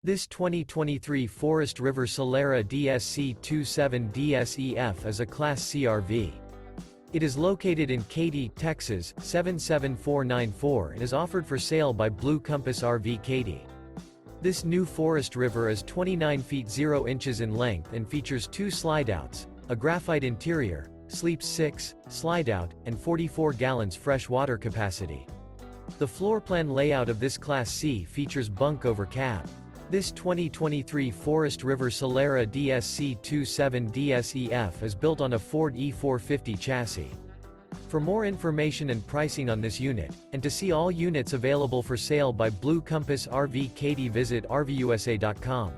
This 2023 Forest River Solera DSC27DSEF is a Class C RV. It is located in Katy, Texas, 77494 and is offered for sale by Blue Compass RV Katy. This new Forest River is 29 feet 0 inches in length and features 2 slideouts, a graphite interior, sleeps 6, slideout, and 44 gallons fresh water capacity. The floor plan layout of this Class C features bunk over cab. This 2023 Forest River Solera DSC27DSEF is built on a Ford E450 chassis. For more information and pricing on this unit, and to see all units available for sale by Blue Compass RV Katy, visit RVUSA.com.